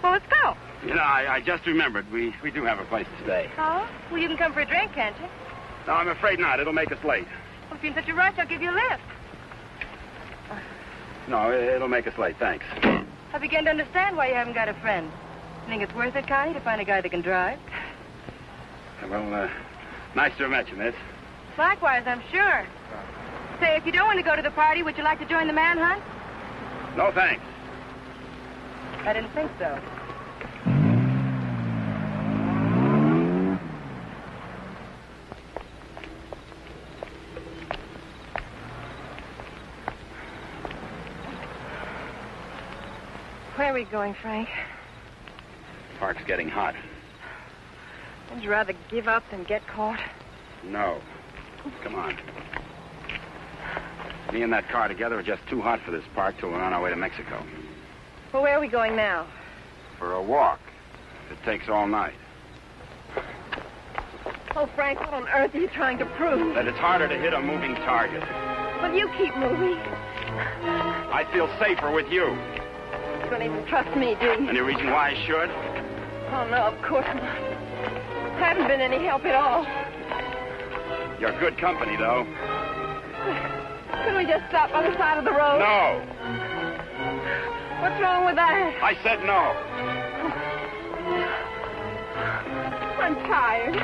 Well, let's go. You know, I just remembered. We do have a place to stay. Oh? Well, you can come for a drink, can't you? No, I'm afraid not. It'll make us late. Well, if you're in such a rush, I'll give you a lift. No, it'll make us late. Thanks. I begin to understand why you haven't got a friend. You think it's worth it, Connie, to find a guy that can drive? Well, nice to have met you, miss. Likewise, I'm sure. Say, if you don't want to go to the party, would you like to join the manhunt? No, thanks. I didn't think so. Where are we going, Frank? Park's getting hot. Would you rather give up than get caught? No. Come on. Me and that car together are just too hot for this park till we're on our way to Mexico. Well, where are we going now? For a walk. It takes all night. Oh, Frank, what on earth are you trying to prove? That it's harder to hit a moving target. Well, you keep moving. I feel safer with you. You don't even trust me, do you? Any reason why I should? Oh, no, of course not. Haven't been any help at all. You're good company, though. Couldn't we just stop on the side of the road? No. What's wrong with that? I said no. I'm tired.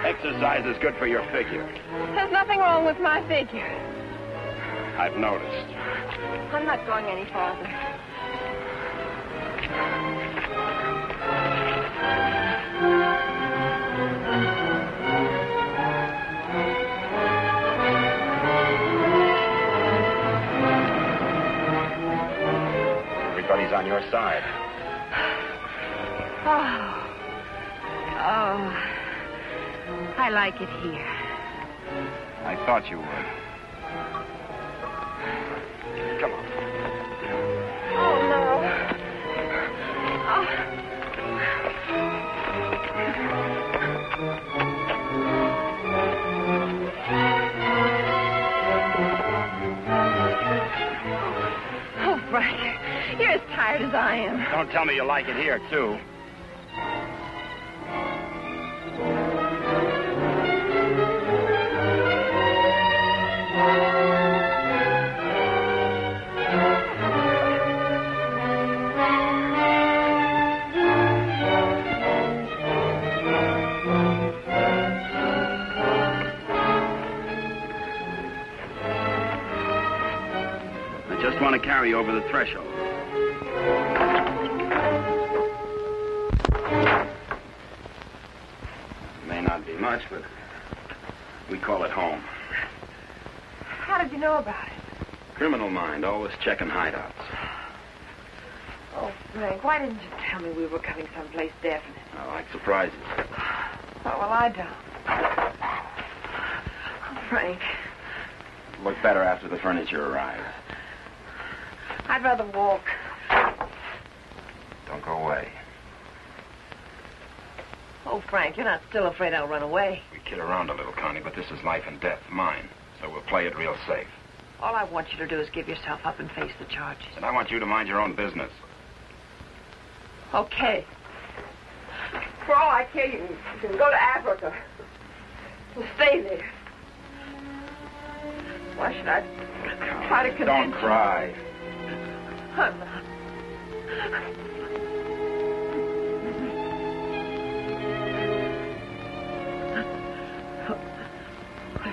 Exercise is good for your figure. There's nothing wrong with my figure. I've noticed. I'm not going any farther. Everybody's on your side. Oh, I like it here. I thought you would. Come on. Oh, no. Oh, Frank, you're as tired as I am. Don't tell me you like it here, too. I want to carry over the threshold. It may not be much, but we call it home. How did you know about it? Criminal mind, always checking hideouts. Oh, Frank, why didn't you tell me we were coming someplace definite? I like surprises. Oh, well, I don't. Oh, Frank. Look better after the furniture arrives. I'd rather walk. Don't go away. Oh, Frank, you're not still afraid I'll run away. We kid around a little, Connie, but this is life and death, mine. So we'll play it real safe. All I want you to do is give yourself up and face the charges. And I want you to mind your own business. Okay. For all I care, you can go to Africa. And stay there. Why should I try to convince Don't cry. Why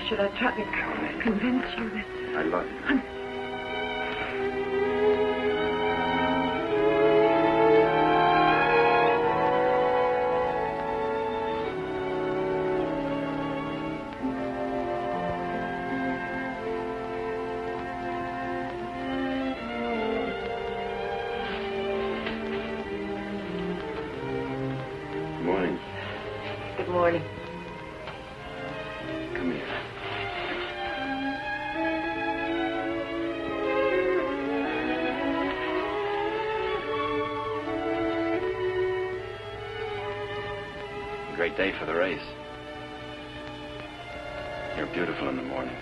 should I try to convince you that... I love you. Morning. Good morning. Come here. Great day for the race. You're beautiful in the morning.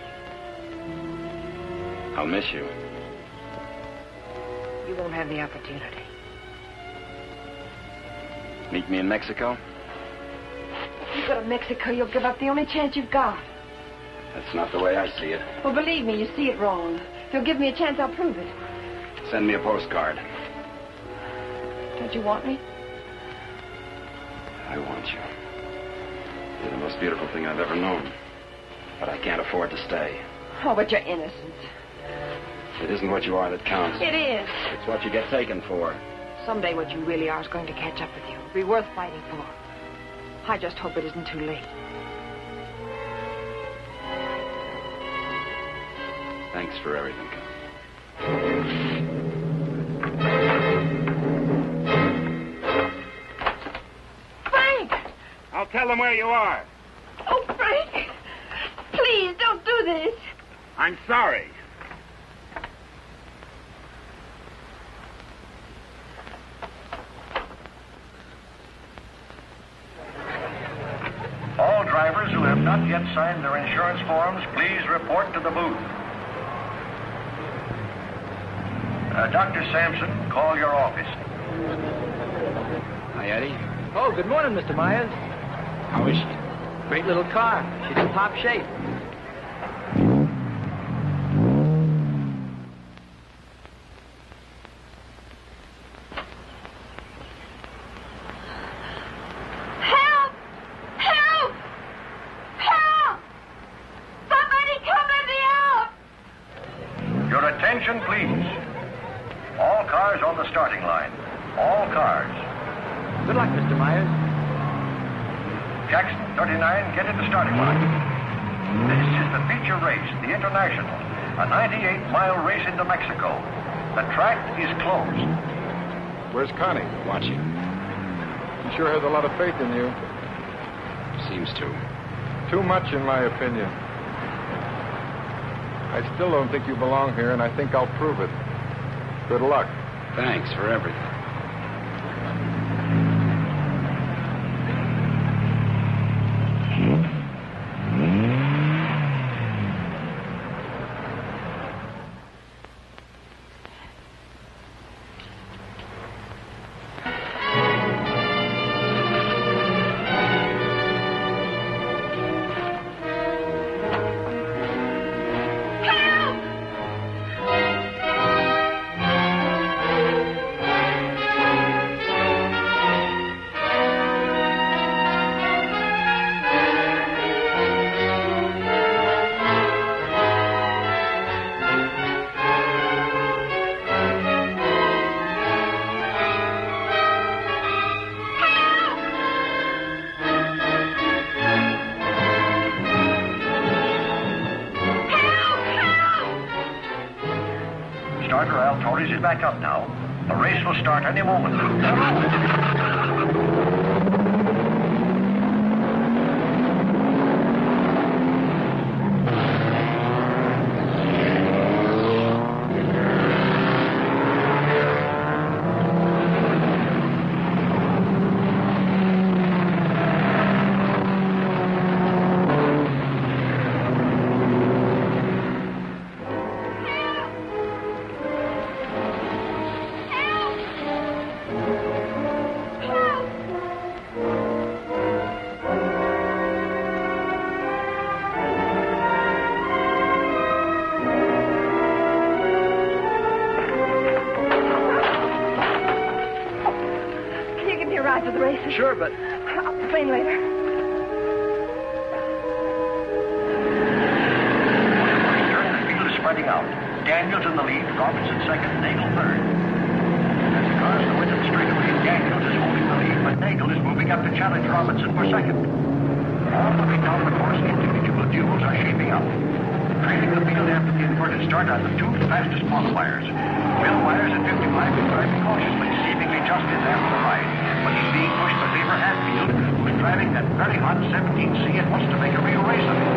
I'll miss you. You won't have the opportunity. Meet me in Mexico? If you go to Mexico, you'll give up the only chance you've got. That's not the way I see it. Well, believe me, you see it wrong. If you'll give me a chance, I'll prove it. Send me a postcard. Don't you want me? I want you. You're the most beautiful thing I've ever known. But I can't afford to stay. Oh, but you're innocent. It isn't what you are that counts. It is. It's what you get taken for. Someday what you really are is going to catch up with you. It'll be worth fighting for. I just hope it isn't too late. Thanks for everything. Frank! I'll tell them where you are. Oh, Frank! Please, don't do this. I'm sorry. All drivers who have not yet signed their insurance forms, please report to the booth. Dr. Sampson, call your office. Hi, Eddie. Oh, good morning, Mr. Myers. How is she? Great little car. She's in top shape. Help! Help! Help! Somebody come let me out! Your attention, please. All cars on the starting line. All cars. Good luck, Mr. Myers. Jackson, 39, get in the starting line. This is the feature race, the International, a 98-mile race into Mexico. The track is closed. Where's Connie? Watching. She sure has a lot of faith in you. Seems to. Too much, in my opinion. I still don't think you belong here, and I think I'll prove it. Good luck. Thanks for everything. Starter Al Torres is back up now. The race will start any moment. the races? Sure, but... I'll complain later. Spreading out. Daniels in the lead, Robinson second, Nagel third. As the cars go into the straightaway, Daniels is holding the lead, but Nagel is moving up to challenge Robinson for second. All looking down the course, individual duels are shaping up. Trailing the field after the inverted start are the two fastest qualifiers. Bill Myers at 55 is driving cautiously, seemingly just in after the ride, but he's being pushed by Lever Hatfield, who's driving that very hot 17C and wants to make a real race of it.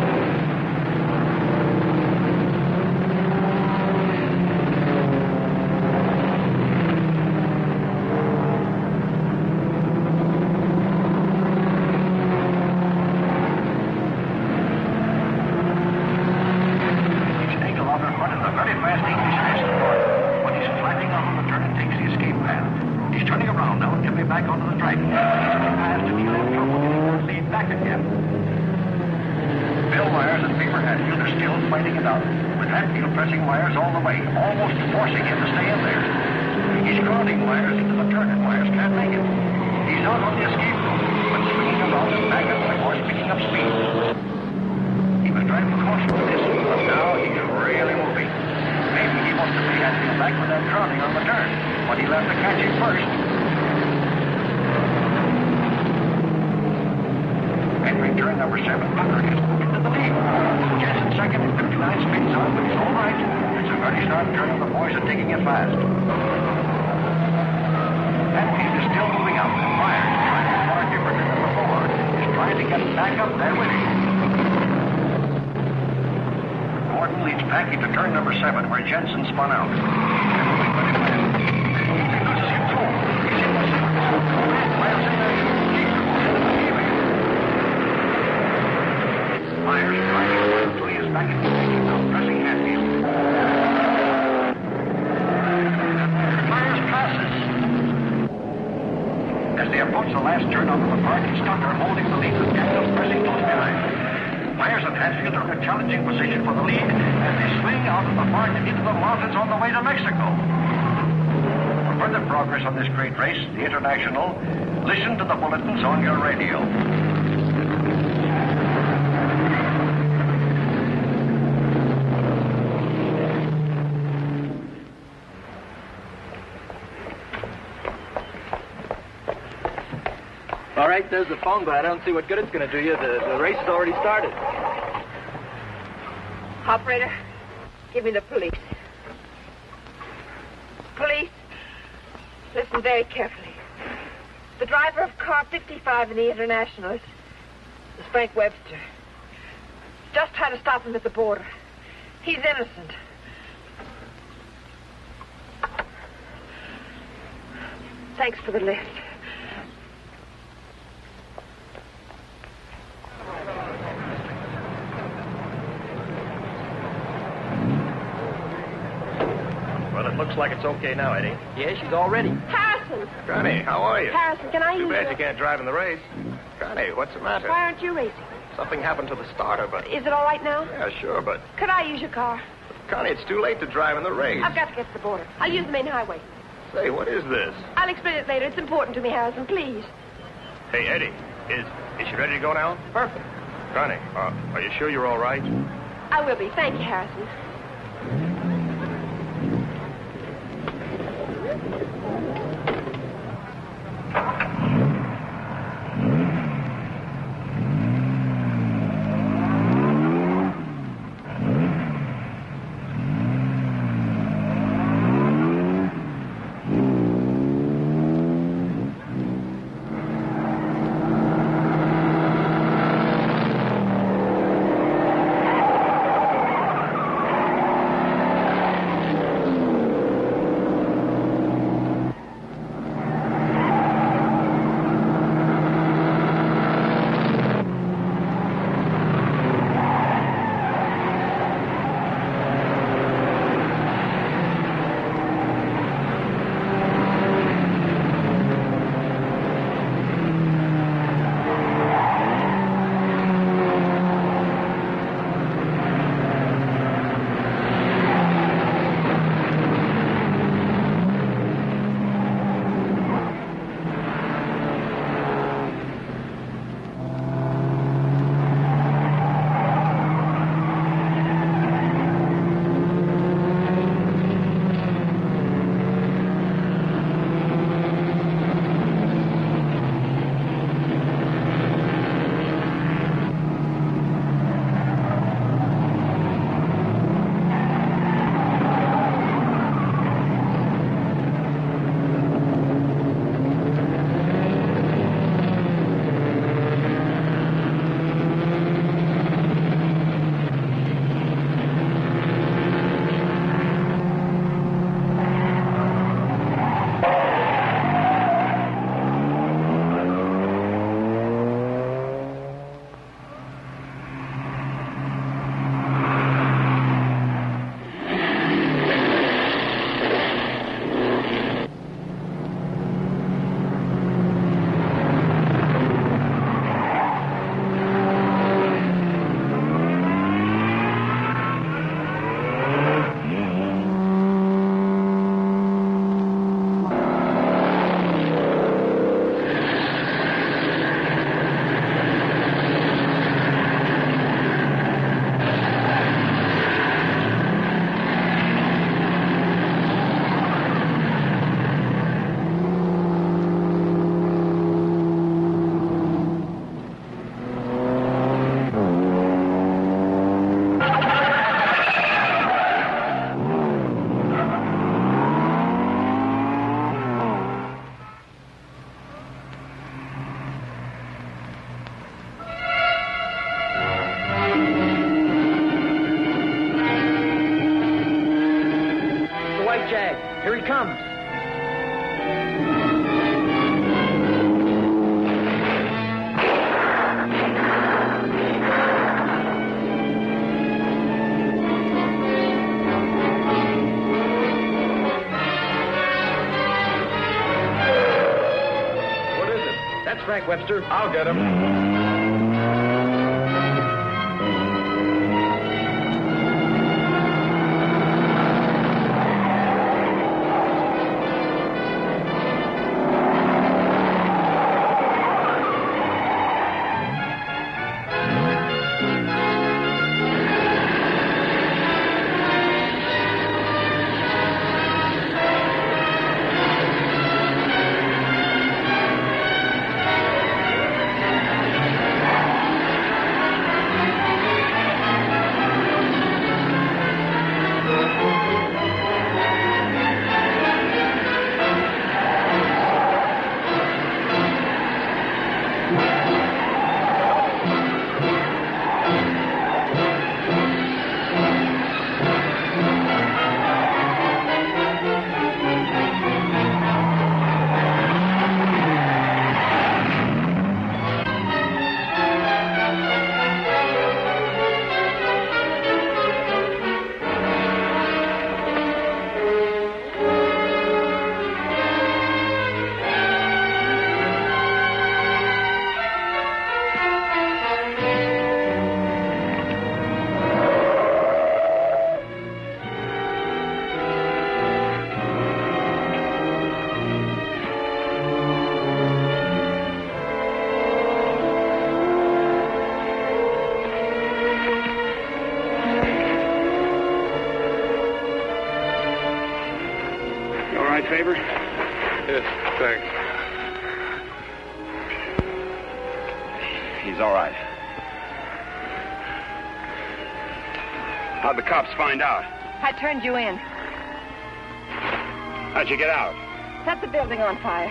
Listen to the bulletins on your radio. All right, there's the phone, but I don't see what good it's going to do you. The race has already started. Operator, give me the police. Police, listen very carefully. The driver of car 55 in the International is Frank Webster. Just tried to stop him at the border. He's innocent. Thanks for the lift. Well, it looks like it's okay now, Eddie. Yeah, she's all ready. Harrison! Connie, how are you? Harrison, can I use Too bad your... you can't drive in the race. Connie, what's the matter? Why aren't you racing? Something happened to the starter, but... Is it all right now? Yeah, sure, but... Could I use your car? Connie, it's too late to drive in the race. I've got to get to the border. I'll use the main highway. Say, what is this? I'll explain it later. It's important to me, Harrison. Please. Hey, Eddie, is she ready to go now? Perfect. Connie, are you sure you're all right? I will be. Thank you, Harrison. That's Frank Webster. I'll get him. Favor? Yes, thanks. He's all right. How'd the cops find out? I turned you in. How'd you get out? Set the building on fire.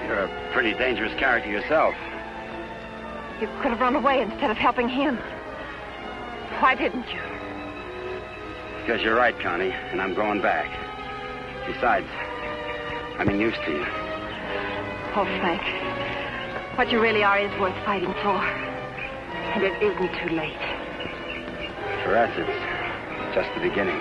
You're a pretty dangerous character yourself. You could have run away instead of helping him. Why didn't you? Because you're right, Connie, and I'm going back. Besides, I'm used to you. Oh, Frank, what you really are is worth fighting for. And it isn't too late. For us, it's just the beginning.